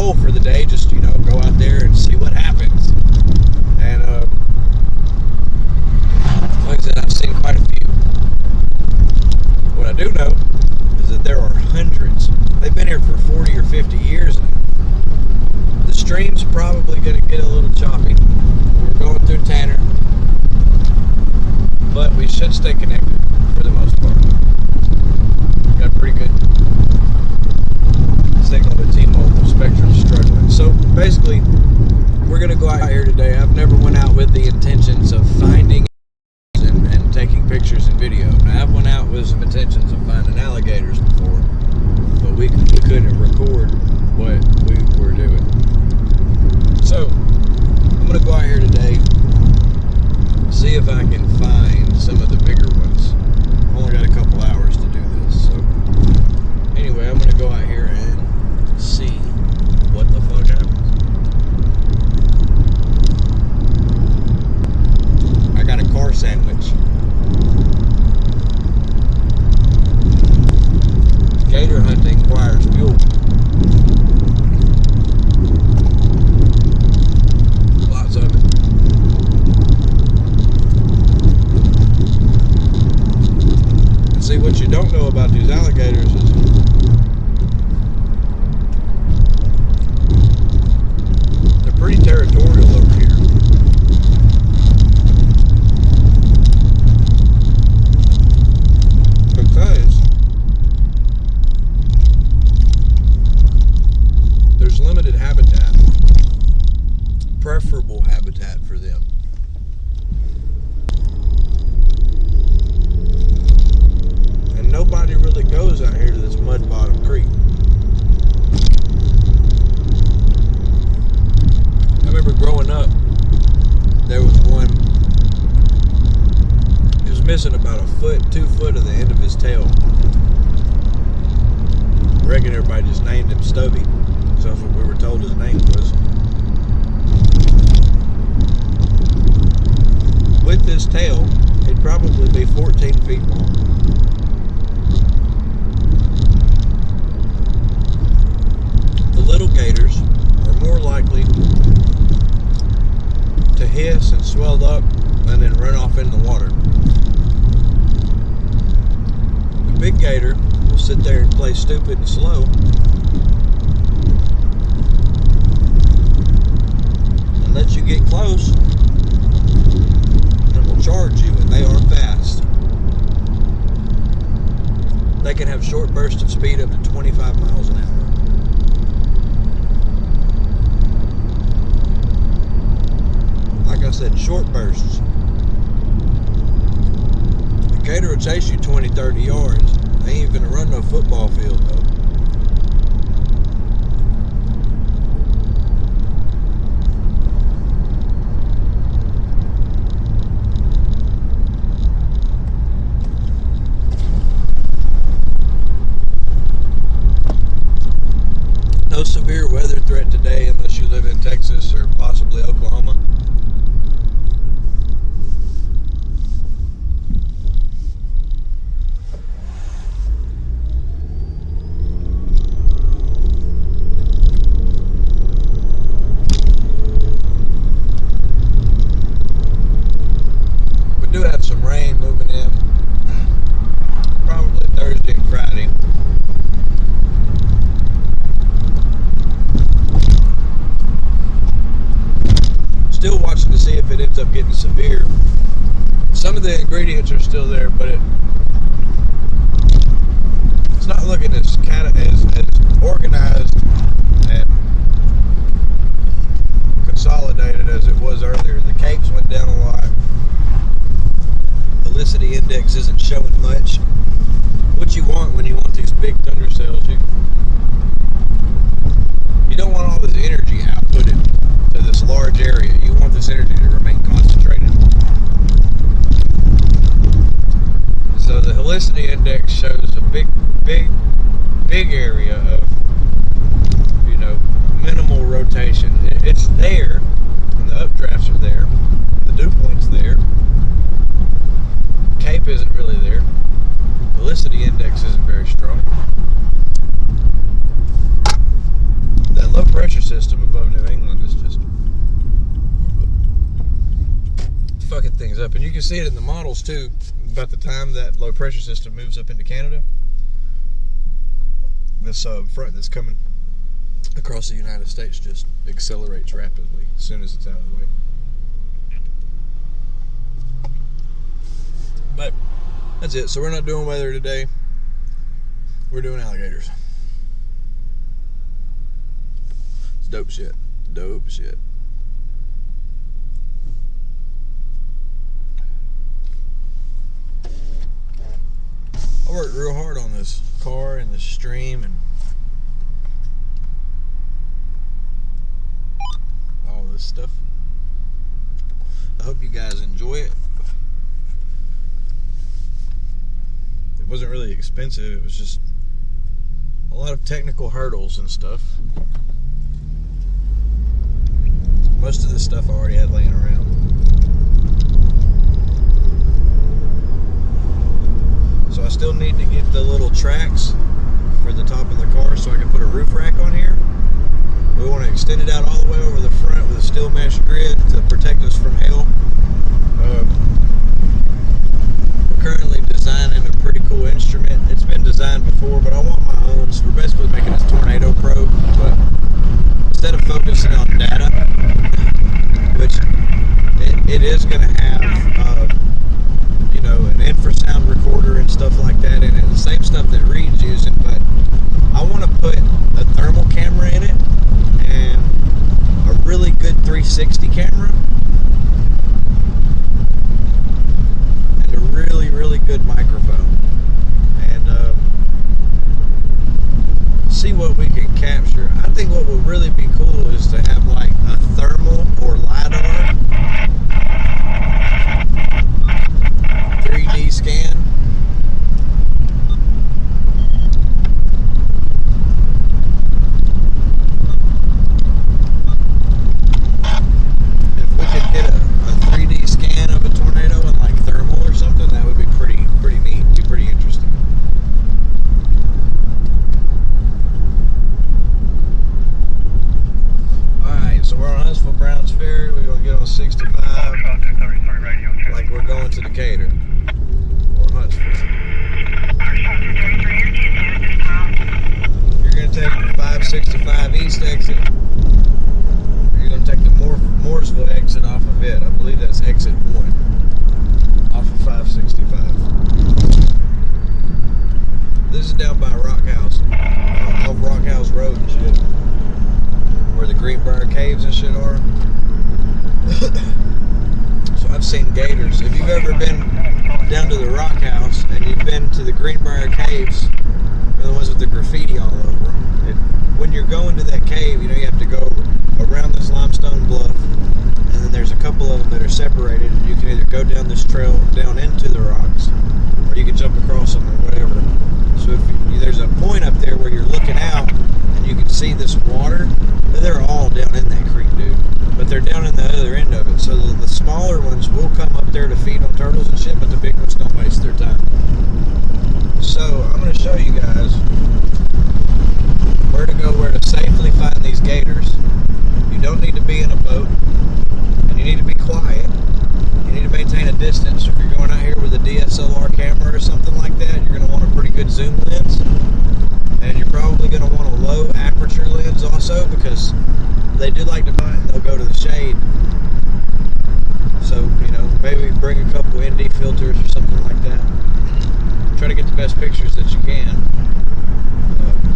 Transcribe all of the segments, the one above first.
goal for the day, just, go out there and see what happens. And like I said, I've seen quite a few. What I do know is that there are hundreds. They've been here for 40 or 50 years now. The stream's probably going to get a little choppy. We're going through Tanner, but we should stay connected for the most part. Got a pretty good signal to T-Mobile. Spectrum's struggling. So basically, we're going to go out here today. I've never went out with the intentions of finding and taking pictures and video. Now, I've went out with some intentions of finding alligators before, but we couldn't record what we were doing. So, I'm going to go out here today, see if I can find some of the bigger ones. I've only got a couple hours to do this, so anyway, I'm going to go out here and see what the fuck happens. I got a car sandwich. Gator hunting requires fuel. Lots of it. And see, what you don't know about these alligators is they're pretty territorial over here. Because there's limited habitat, preferable habitat for them. And nobody really goes out here to this mud bottom creek. I remember growing up, there was one, he was missing about 2 foot of the end of his tail. I reckon everybody just named him Stubby, because that's what we were told his name was. With this tail, it'd probably be 14 feet long. The little gators are more likely to hiss and swell up and then run off in the water. The big gator will sit there and play stupid and slow and let you get close and will charge you, and they are fast. They can have short bursts of speed up to 25 miles an hour. Like I said, short bursts. The gator will chase you 20, 30 yards. They ain't gonna run no football field though. No severe weather threat today unless you live in Texas or possibly Oklahoma. We do have some rain moving in, probably Thursday and Friday. Still watching to see if it ends up getting severe. Some of the ingredients are still there, but it's not looking as organized and consolidated as it was earlier. The capes went down a lot. Helicity index isn't showing much. What you want when you want these big thunder cells, you don't want all this energy outputted to this large area. You want this energy to remain concentrated. So the helicity index shows a big area of, minimal rotation. It's there, and the updrafts are there. The dew point's there. Cape isn't really there. Helicity index isn't very strong. That low pressure up, and you can see it in the models too. About the time that low pressure system moves up into Canada, this front that's coming across the United States just accelerates rapidly as soon as it's out of the way. But that's it. So we're not doing weather today. We're doing alligators. It's dope shit. Dope shit. I worked real hard on this car and the stream and all this stuff. I hope you guys enjoy it. It wasn't really expensive. It was just a lot of technical hurdles and stuff. Most of this stuff I already had laying around. So I still need to get the little tracks for the top of the car so I can put a roof rack on here. We want to extend it out all the way over the front with a steel mesh grid to protect us from hail. We're currently designing a pretty cool instrument. It's been designed before, but I want my own. So we're basically making this Tornado Pro, but instead of focusing on data, which it is going to have, an infrasound recorder and stuff like that in it, the same stuff that Reed's using, but I want to put a thermal camera in it and a really good 360 camera and a really, really good microphone, and see what we can capture. I think what would really be cool is to have like a thermal or LiDAR 3D scan. If we could get a 3D scan of a tornado and like thermal or something, that would be pretty neat. Be pretty interesting. Alright, so we're on Huntsville Browns Ferry. We're going to get on 65 like we're going to Gator or Huntsville. You're going to take the 565 East exit. You're going to take the Mooresville exit off of it. I believe that's exit 1 off of 565. This is down by Rock House, off Rock House Road and shit, where the Greenbrier Caves and shit are. So I've seen gators. If you've ever been down to the Rock House and you've been to the Greenbrier Caves, they're the ones with the graffiti all over them. When you're going to that cave, you have to go around this limestone bluff, and then there's a couple of them that are separated, and you can either go down this trail down into the rocks, or you can jump across them or whatever. So if there's a point up there where you're looking out and you can see this water, they're all down in that creek, dude. But they're down in the other end of it. So the smaller ones will come up there to feed on turtles and shit, but the big ones don't waste their time. So I'm going to show you guys where to go, where to safely find these gators. You don't need to be in a boat, and you need to be quiet. You need to maintain a distance. If you're going out here with a DSLR camera or something like that, you're going to want a pretty good zoom lens, and you're probably going to want a low aperture lens also, because they do like to bite and they'll go to the shade. So, maybe bring a couple ND filters or something like that. Try to get the best pictures that you can.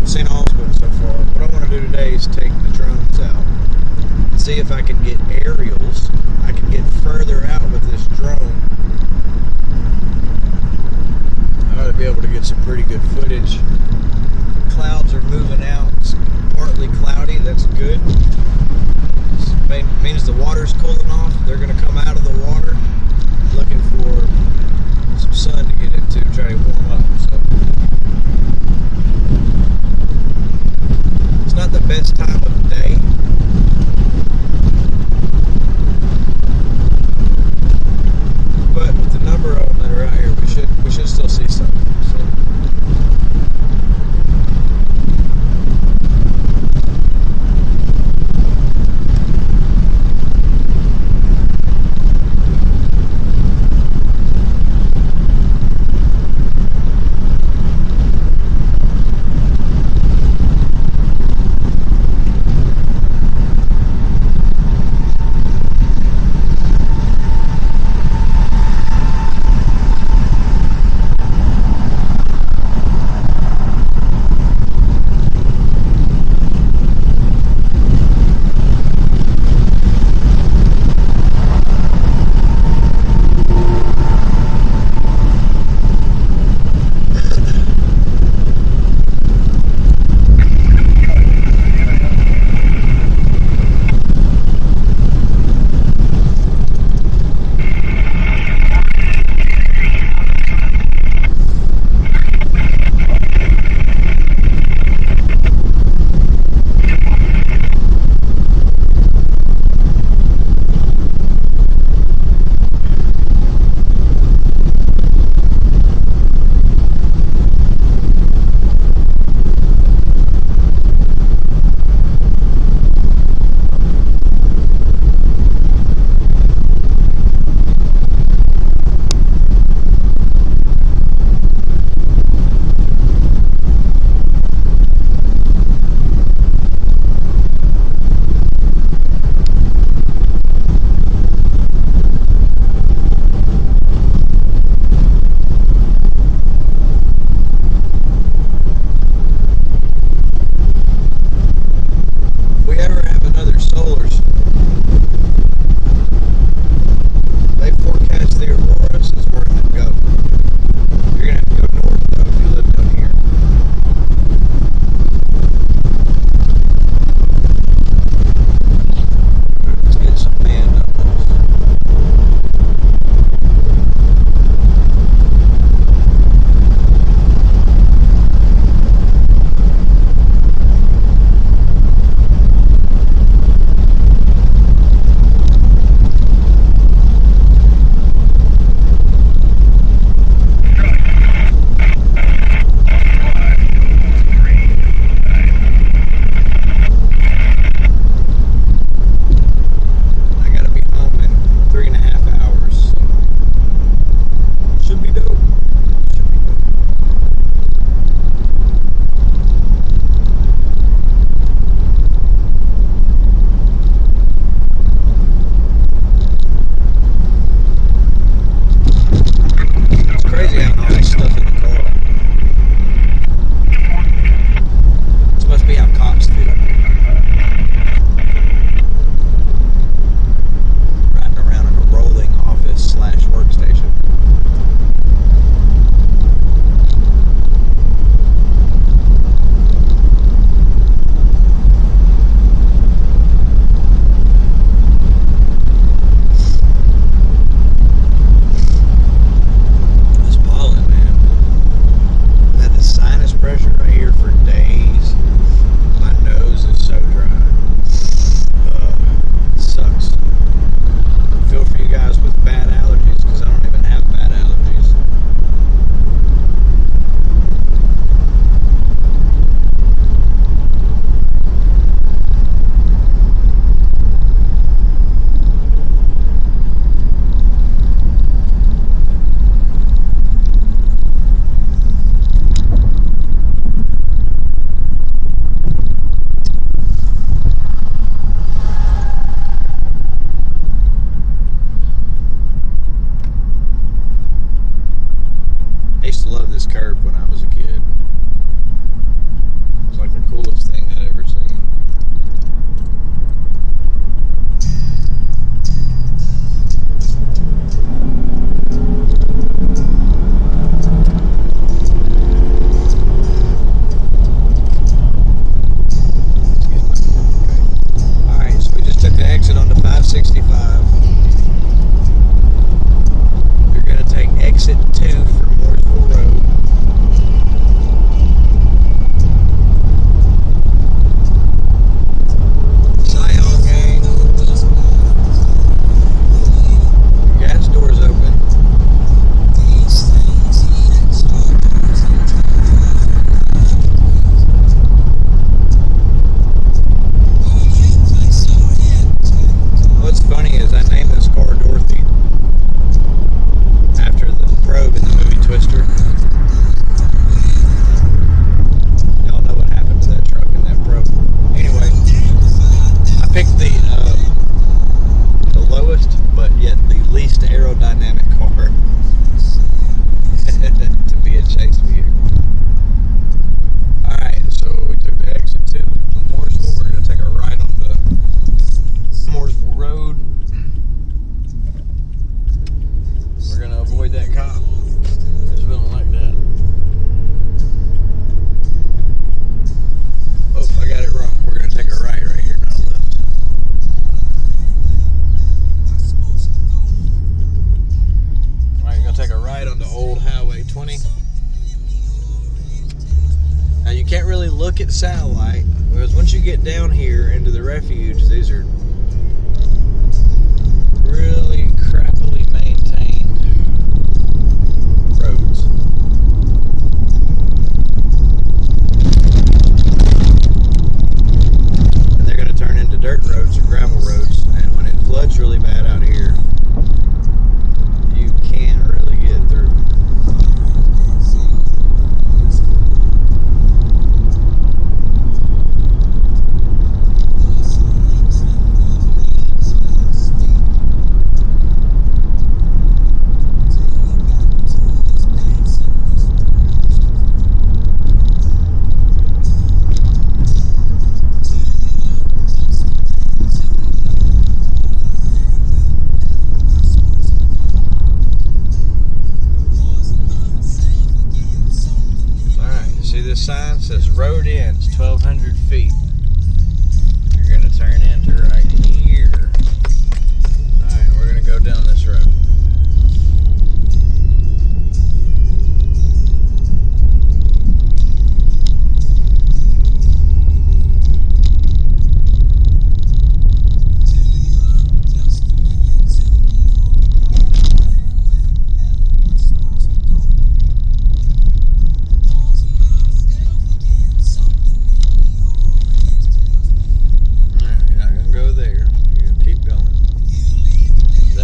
Seen all's good so far. What I want to do today is take the drones out and see if I can get aerials. I can get further out with this drone. I ought to be able to get some pretty good footage. Clouds are moving out. It's partly cloudy. That's good. It means the water's cooling off. They're going to come out of the water looking for some sun to get into, try to warm up. So it's not the best time of the day. But with the number of them that are out here, we should still see something. So. really look at satellite because once you get down here into the refuge, these are really crappily maintained roads. And they're going to turn into dirt roads or gravel roads. And when it floods really bad out here, you can't really get through. See this sign says road ends 1,200 feet. You're going to turn into right here. Alright, we're going to go down this road.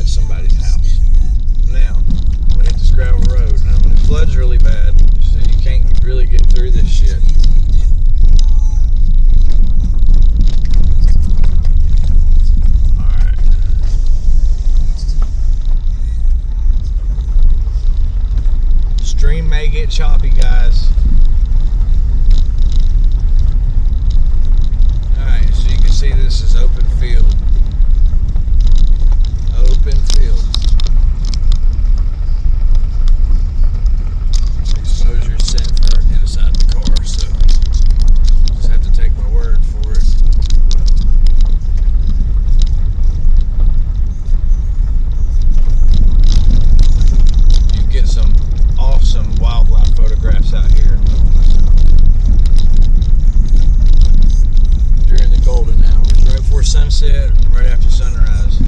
Somebody's house. Now, we hit this gravel road. Now, when it floods really bad, so you can't really get through this shit. Alright. Stream may get choppy, guys. Alright, so you can see this is open field. Open field. Exposure set for inside the car, so just have to take my word for it. You get some awesome wildlife photographs out here during the golden hours, right before sunset, right after sunrise.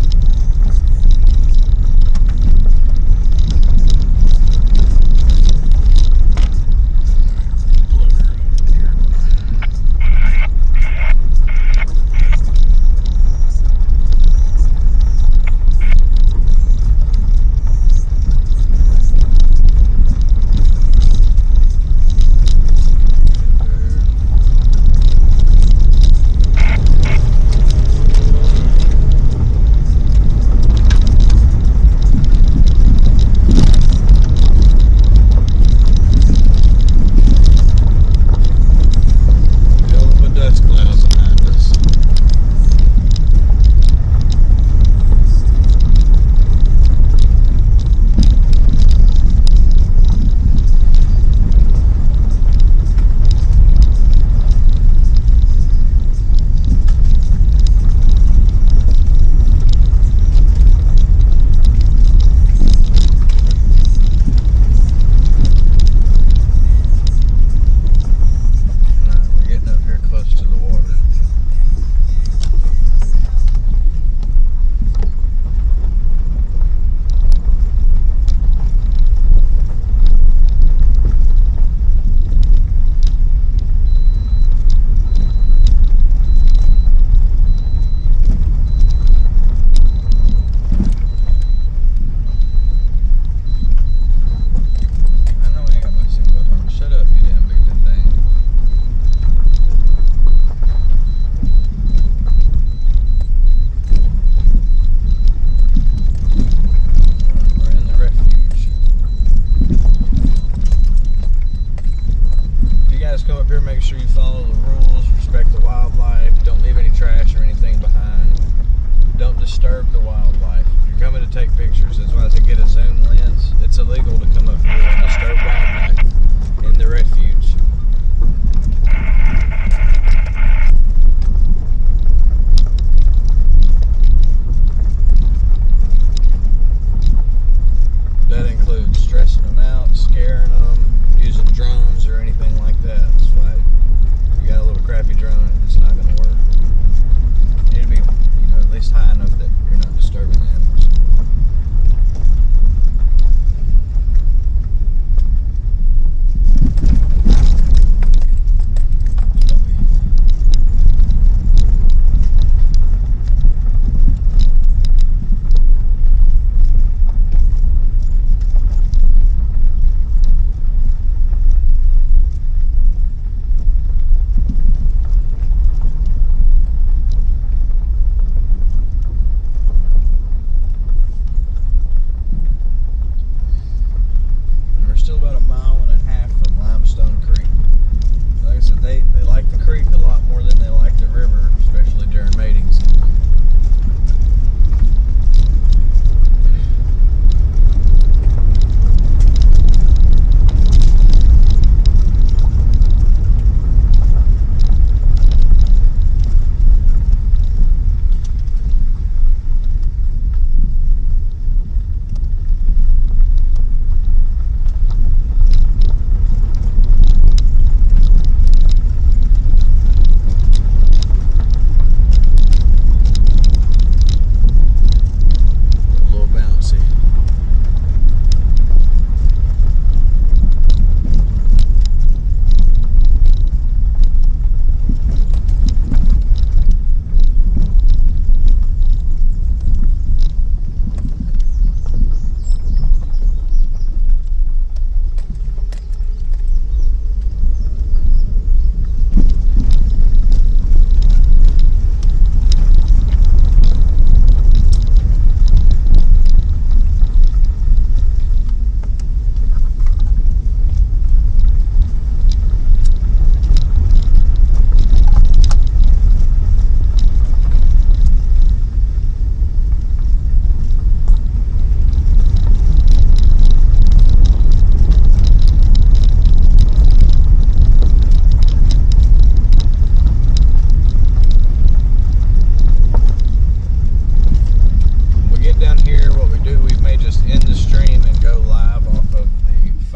Come up here, make sure you follow the rules, respect the wildlife, don't leave any trash or anything behind, don't disturb the wildlife. If you're coming to take pictures, that's why I said get a zoom lens. It's illegal to come up here and disturb wildlife in the refuge. That includes stressing them out, scaring them, using drones or anything like that. It's like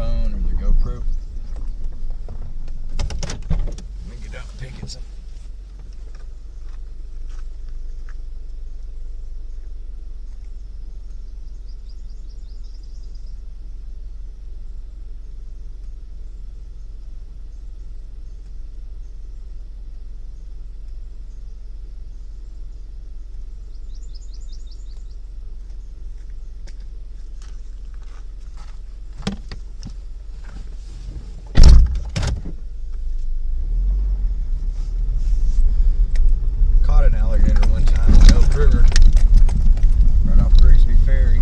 phone or the GoPro. Let me get out and pick it some. An alligator one time in Elk River, right off Grigsby Ferry.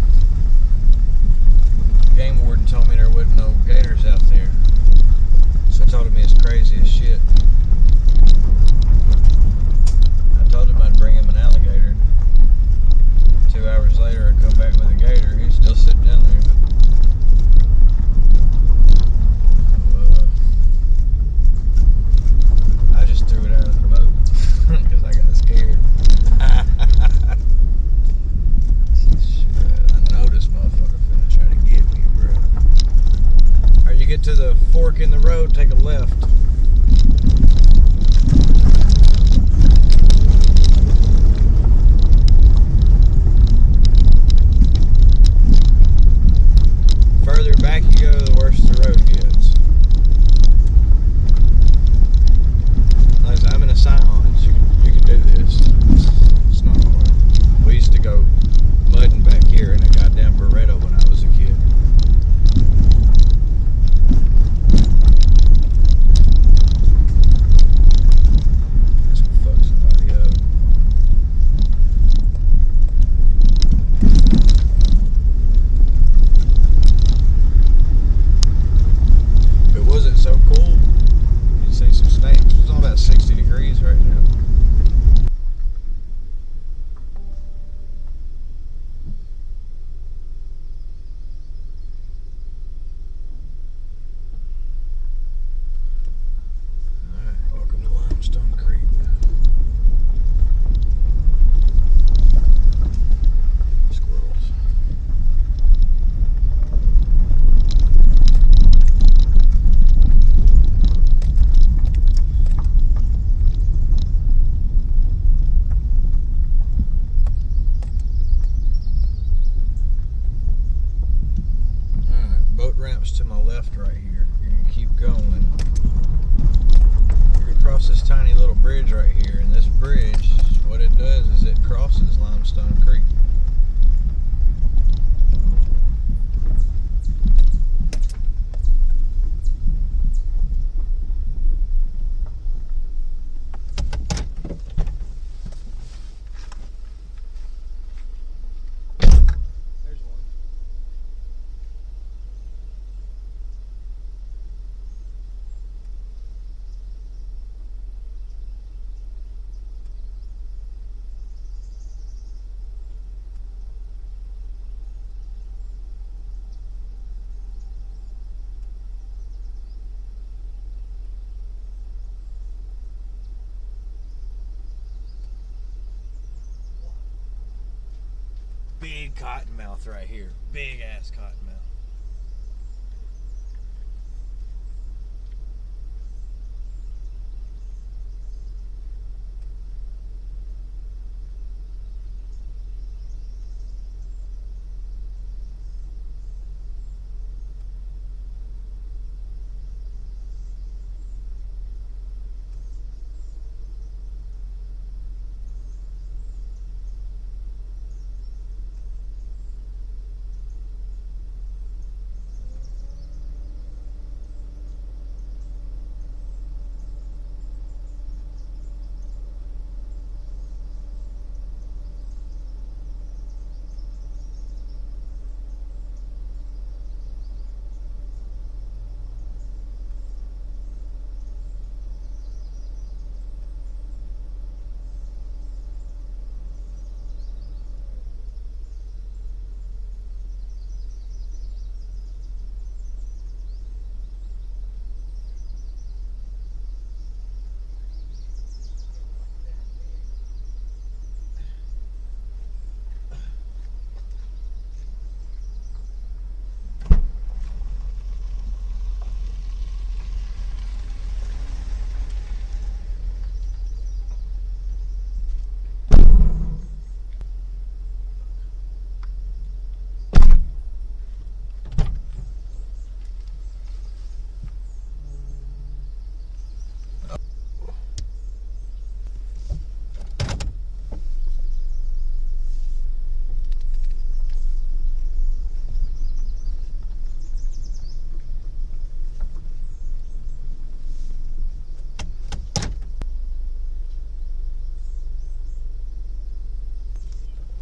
Game warden told me there wasn't no gators out there, so I told him it's crazy as shit. I told him I'd bring him an alligator. 2 hours later, I come back with a gator. He's still sitting down there. I just threw it out of the boat because I got scared. Shit, I know this motherfucker finna try to get me, bro. Alright, you get to the fork in the road, take a left. Further back you go, the worse the road gets. I'm in a Scions. You can do this. It's not hard. We used to go mudding back here in a goddamn Beretta when I was a kid. That's gonna fuck somebody up. If it wasn't so cool, you'd see some snakes. It's all about 60 degrees right now. Alright, welcome to Limestone Creek. Squirrels. Boat ramps to my left right here. You're going to keep going. You're going to cross this tiny little bridge right here, and this bridge, what it does is it crosses Limestone Creek. There's one. Big cottonmouth right here. Big ass cottonmouth.